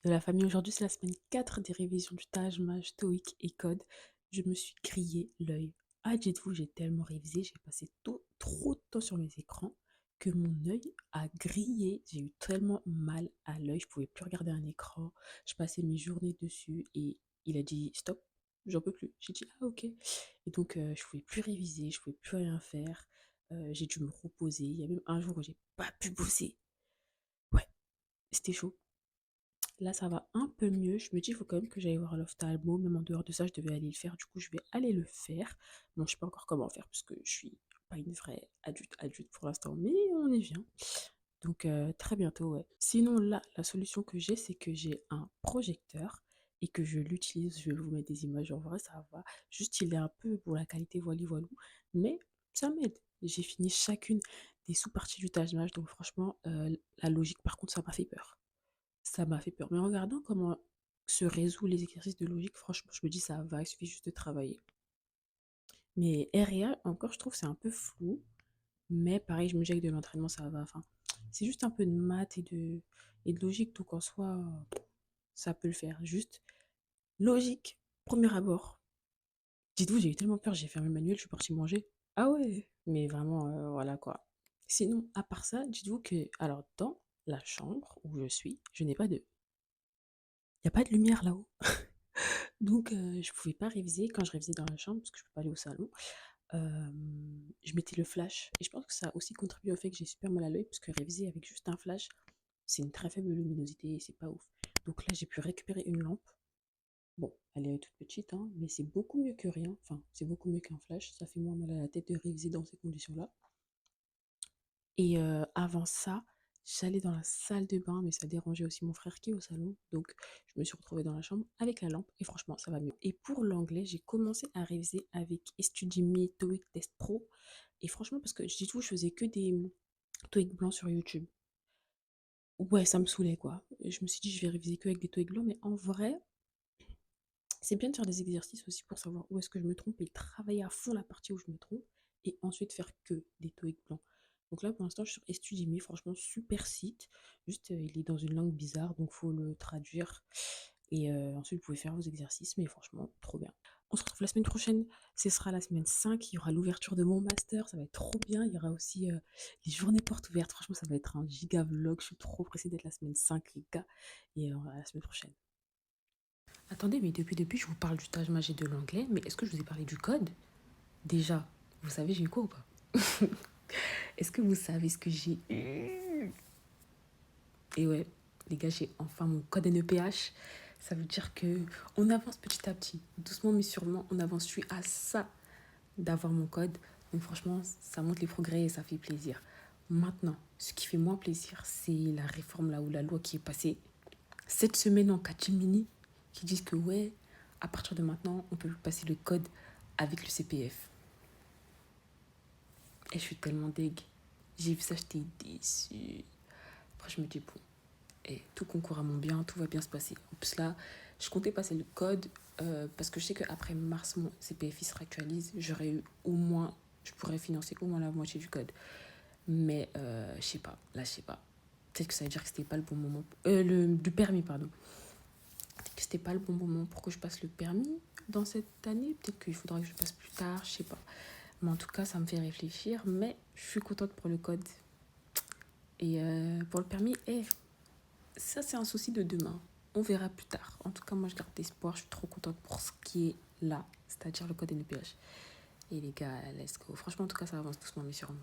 de la famille. Aujourd'hui, c'est la semaine 4 des révisions du Taj, Maj, TOEIC et Code. Je me suis grillé l'œil. Ah, dites-vous, j'ai tellement révisé, j'ai passé trop de temps sur mes écrans que mon œil a grillé. J'ai eu tellement mal à l'œil, je pouvais plus regarder un écran. Je passais mes journées dessus et il a dit stop, j'en peux plus. J'ai dit ah ok. Et donc je pouvais plus réviser, je pouvais plus rien faire. J'ai dû me reposer. Il y a même un jour où j'ai pas pu bosser. Ouais, c'était chaud. Là, ça va un peu mieux. Je me dis, il faut quand même que j'aille voir l'ophtalmo. Même en dehors de ça, je devais aller le faire. Du coup, je vais aller le faire. Bon, je sais pas encore comment faire parce que je suis pas une vraie adulte pour l'instant, mais on y vient. Donc, très bientôt, ouais. Sinon, là, la solution que j'ai, c'est que j'ai un projecteur et que je l'utilise. Je vais vous mettre des images. En vrai, ça va. Juste, il est un peu pour la qualité voilou, mais ça m'aide. J'ai fini chacune des sous-parties du Taj Mahal. Donc, franchement, la logique, par contre, ça m'a fait peur. Ça m'a fait peur. Mais en regardant comment se résout les exercices de logique, franchement, je me dis ça va, il suffit juste de travailler. Mais REA, encore, je trouve c'est un peu flou. Mais pareil, je me dis que de l'entraînement, ça va. Enfin, c'est juste un peu de maths et de logique. Donc en soi, ça peut le faire. Juste logique, premier abord. Dites-vous, j'ai eu tellement peur, j'ai fermé le manuel, je suis partie manger. Ah ouais, mais vraiment, voilà quoi. Sinon, à part ça, dites-vous que, alors, dans la chambre où je suis, je n'ai pas de. Il n'y a pas de lumière là-haut. Donc, je pouvais pas réviser quand je révisais dans la chambre parce que je peux pas aller au salon. Je mettais le flash et je pense que ça a aussi contribué au fait que j'ai super mal à l'œil parce que réviser avec juste un flash, c'est une très faible luminosité et c'est pas ouf. Donc là, j'ai pu récupérer une lampe. Bon, elle est toute petite, hein, mais c'est beaucoup mieux que rien. Enfin, c'est beaucoup mieux qu'un flash. Ça fait moins mal à la tête de réviser dans ces conditions-là. Et avant ça, j'allais dans la salle de bain, mais ça dérangeait aussi mon frère qui est au salon. Donc, je me suis retrouvée dans la chambre avec la lampe et franchement, ça va mieux. Et pour l'anglais, j'ai commencé à réviser avec Estudimi TOEIC Test Pro. Et franchement, parce que je dis tout, je faisais que des TOEIC blancs sur YouTube. Ouais, ça me saoulait quoi. Et je me suis dit, je vais réviser que avec des TOEIC blancs, mais en vrai, c'est bien de faire des exercices aussi pour savoir où est-ce que je me trompe et travailler à fond la partie où je me trompe et ensuite faire que des TOEIC blancs. Donc là, pour l'instant, je suis sur Estudimi, franchement, super site. Juste, il est dans une langue bizarre, donc faut le traduire. Et ensuite, vous pouvez faire vos exercices, mais franchement, trop bien. On se retrouve la semaine prochaine. Ce sera la semaine 5. Il y aura l'ouverture de mon master. Ça va être trop bien. Il y aura aussi les journées portes ouvertes. Franchement, ça va être un giga vlog. Je suis trop pressée d'être la semaine 5, les gars. Et à la semaine prochaine. Attendez, mais depuis, je vous parle du stage magique de l'anglais, mais est-ce que je vous ai parlé du code? Déjà, vous savez, j'ai eu quoi ou pas? Est-ce que vous savez ce que j'ai eu? Et ouais, les gars, j'ai enfin mon code NEPH. Ça veut dire que on avance petit à petit, doucement mais sûrement, on avance. Je suis à ça d'avoir mon code. Donc franchement, ça montre les progrès et ça fait plaisir. Maintenant, ce qui fait moins plaisir, c'est la réforme là ou la loi qui est passée cette semaine en catimini, qui disent que ouais, à partir de maintenant, on peut passer le code avec le CPF. Et je suis tellement deg. J'ai vu ça, j'étais déçue. Après, je me dis, bon, et tout concourt à mon bien, tout va bien se passer. En plus, là, je comptais passer le code parce que je sais qu'après mars, mon CPF il se réactualise. J'aurais eu au moins, je pourrais financer au moins la moitié du code. Mais je sais pas, là, je sais pas. Peut-être que ça veut dire que c'était pas le bon moment. Du permis, pardon. Peut-être que c'était pas le bon moment pour que je passe le permis dans cette année. Peut-être qu'il faudra que je passe plus tard, je sais pas. Mais en tout cas, ça me fait réfléchir. Mais je suis contente pour le code. Et pour le permis, ça, c'est un souci de demain. On verra plus tard. En tout cas, moi, je garde espoir. Je suis trop contente pour ce qui est là, c'est-à-dire le code NPH. Et les gars, let's go. Franchement, en tout cas, ça avance doucement, mais sûrement.